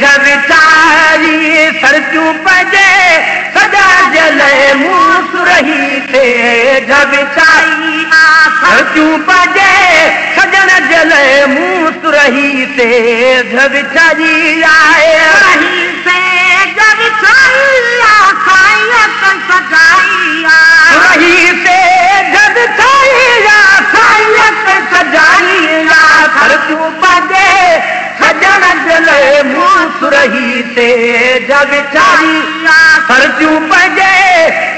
झविचारी सरचूं पजे सजा जले मूसुरही थे झविचारी सरचूं पजे सजन जले मूसुरही थे झविचारी आए रही से झविचारी सायत सजाई रही से झविचारी सायत सजाई सरचूं पजे सजन जले मूसुरही से झविचारी सरचूं पजे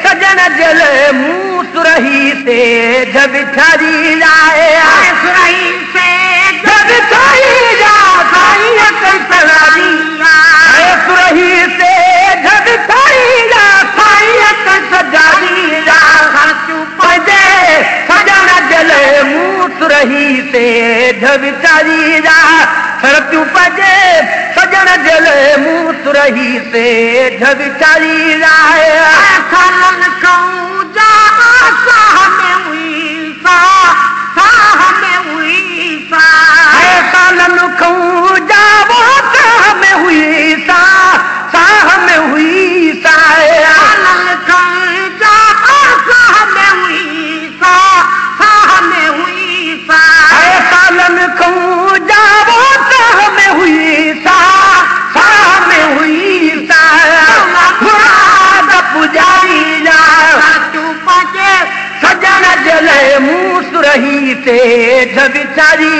सजन जले मूसुरही से झविचारी आए सुरही से झविचारी सायत सजाई सुरही से झविचारी सायत सजाई सरचूं पजे सजन जले मूसुरही से झविचारी सरचूं पजे सजन जले मूसुरही से झविचारी सालन कहूं जा साह में हुई साह में हुई सालन कहूं जा वो साह में हुई साह में हुई सालन कहूं जा साह में हुई साह में हुई सालन कहूं जा वो साह में हुई साह में हुई मुराद पुजारी सरचूं पजे सजन जले मूसुरही से झविचारी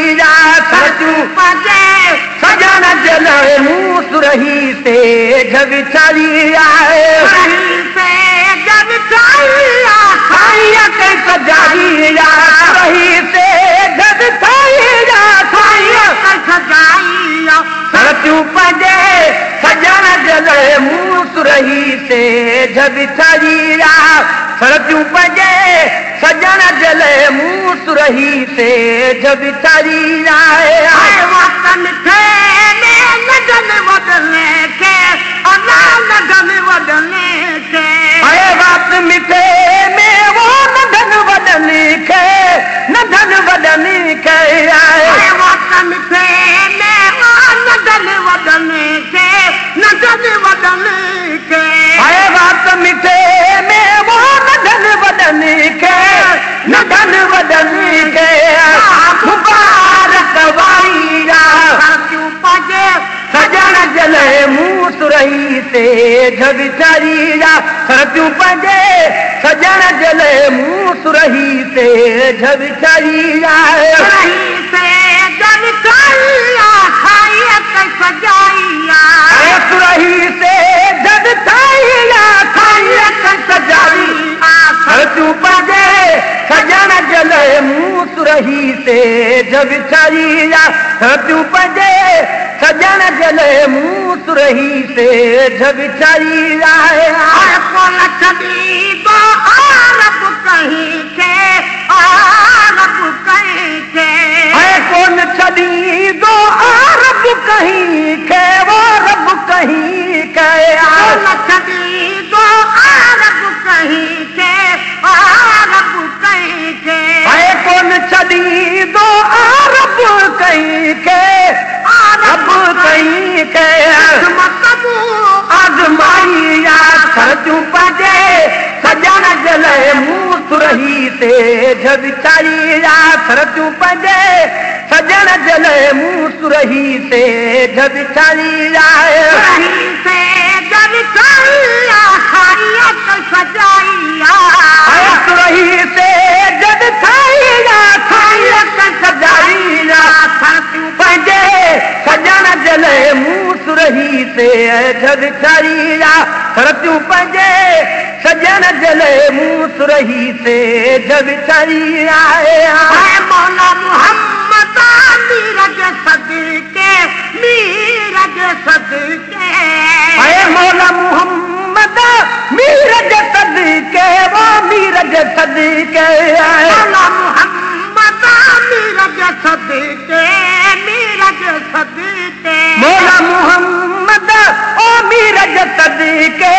सरचूं पजे सजन जले मूसुरही से झविचारी से झविचारी सायत सजाई रही से झविचारी सायत सजाई सरचूं पजे सजन जले मूसुरही से झविचारी सरचूं पजे सजन जले मूसुरही से झविचारी वतन थे लगन बदलने के लगन बदलने के बात मिठे में वो नधन बदलने के नधन बदलने के वतन थे में वो नधन बदलने के नधन बदलने के बात मिठे में वो नधन बदलने के नधन बदलने के मुबारक वाईरा सरचूं पजे सजन जले मूसुरही से झविचारी सरचूं पजे सजन जले मूसुरही से झविचारी रही से झविचारी सायत सजाई सुरही से झविचारी सायत सजाई सरचूं पजे सजन जले मूसुरही से झविचारी सरचूं पजे सजन जले मूसुरही से झविचारी कोन छदी तो आरब कहीं के आरब कहीं के कोन छदी दो आरब कहीं के वो रब कहीं के कोन छदी दो आरब कहीं के आरब कहीं के कोन छदी दो आरब कहीं के आरब कहीं के आजमाई सरचूं पजे सजन जले मूसुरही से झविचारी सरचूं पजे सजन जले मूसुरही से झविचारी से झविचारी सायत सजाई सुरही से झविचारी सायत सजाई सरचूं पजे सजन जले मूसुरही से झविचारी सरचूं पजे सजन जले मूसुरही से झविचारी मौला मोहम्मद मीरज सदके मौला मोहम्मद मीरज सदके वो मीरज सदके मौला मोहम्मद मीरज सदके मौला मोहम्मद ओ मीरज सदके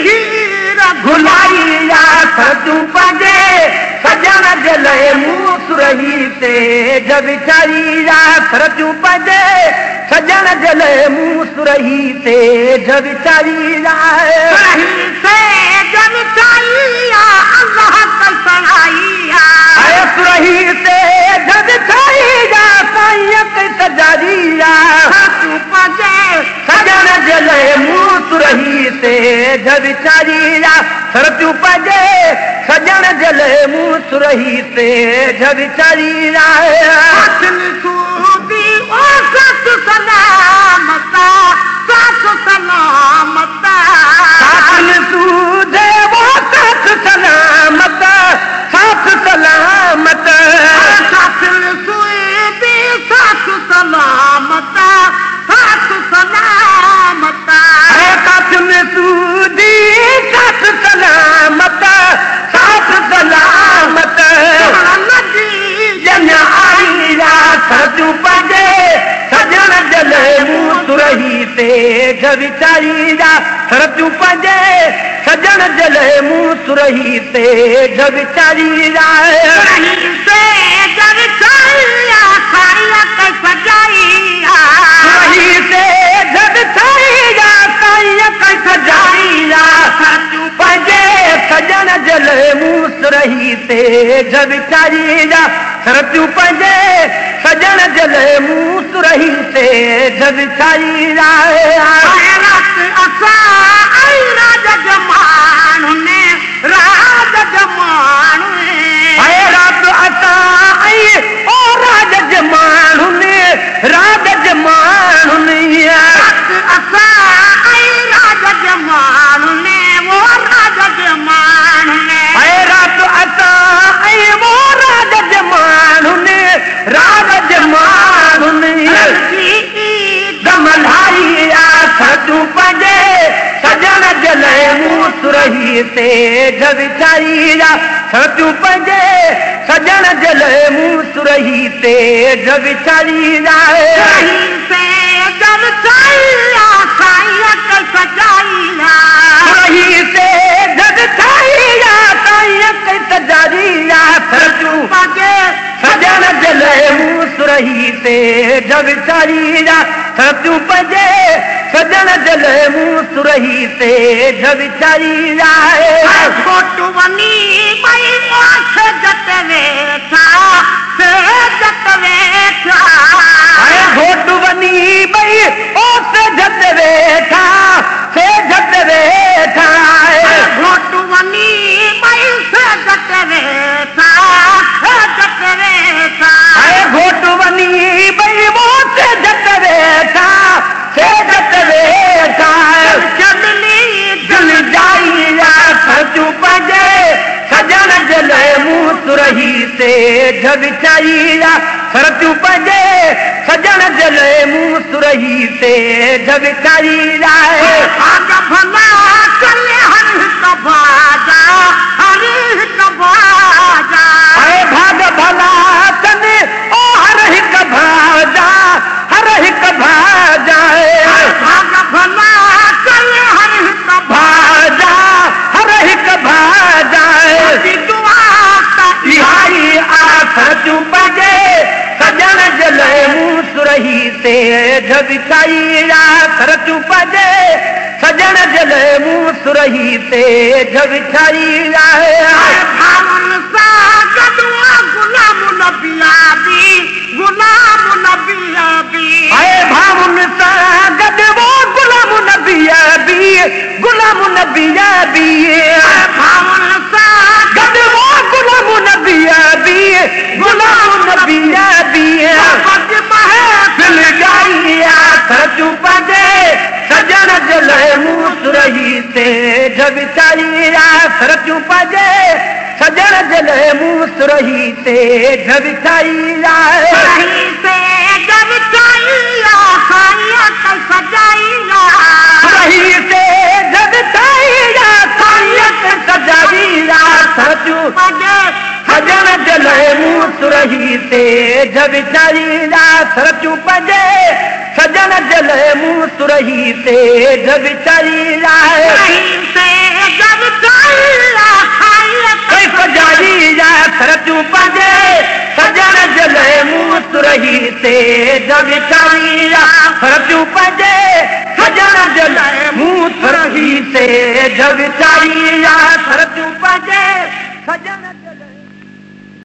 हीरा घुलाई सरचूं पजे सजण जले मुंह सुरही ते जविचारी सरचू पजे सजण जले मुंह सुरही ते जविचारी से जविचारी अल्लाह का सहाइया अरे सुरही से जविचारी साईं के सजारिया सरचू पजे सजण जले मुंह सुरही ते जविचारी सरचू पजे सजण जले मुंह सुरही ते जविचारी सूदी ओ सत सलामता साथ सलामता सूदे वो साथ सलामता साथ सलामता सूदी साथ सलामता साथ सलामता सूदी साथ सलामता साथ सलामत जन आई सरचू पजे सजण जले मुंह सुरही ते जविचारी सरचू पजे सजण जले मुंह सुरही ते जविचारी से जविचारी सजाई सुरही से जविचारी सजाई सरचू पजे सजण जले मुंह सुरही ते जविचारी सरचू पजे सजण जले मुंह सुरही ते जविचारी राज जमानु ने राज जमानु रात असा ओ राज जमानु ने राज जमानु ने असा राज जमानु ने वो राज जमानु ने रात असा वो राज जमानु ने राज जमानु ने दमलाई सरचू पजे सजण जले मुंह सुरही ते जविचारी सरचू पजे सजण जले मुंह सुरही ते जविचारी से जविचारी सुरही से जविचारी सजारी सरचू पजे सजण जले मुंह सुरही ते जविचारी सरचू पजे सजण जले मुंह सुरही ते जविचारी घोट वनी भई जत वेठा से जत वेठा घोट वनी भई से जत वेठा से जत वेठा घोट वनी भई से जत वेठा जत वेठा घोट वनी भई वो से जत वेठा से जत वेठा दिल जाई सरचू पजे सजण जले मुंह सुरही ते जविचारी सरचू पजे सजण जले मुंह सुरही ते जविचारी भाग भला चले हरि कबाजा हरि कबाजा भाग भला चले ओ हरि कबाजा हरि कबाजा भाग भला चले हरि कबाजा हरि कबाजा सरचू पजे सजण जले मुंह सुरही ते जविचारी सरचू पजे सजण जले मुंह सुरही ते जविचारी भावन सा गदुआ गुलाम नबिया भी गुलाम नबिया भी भावन सा गदुआ गुलाम नबिया भी गुलाम नबिया भी भावन सा गदुआ गुलाम नबिया भी गुलाम नबिया भी महफिल गाइया सरचू पजे सजण जले मुंह सुरही ते जविचारी सरचू पजे सजण जले मुंह सुरही ते जविचारी से जविचारी सजाई सुरही से जविचारी सजाई सरचू पजे सजण जले मुंह सुरही ते जविचारी सरचू पजे सजण जले मुंह सुरही ते जविचारी से जविचारी सजारी सुरही से जग चारिया सरचू पंजे सजन जल मुंह सुरही से जग चारिया सरचू पंजे सजन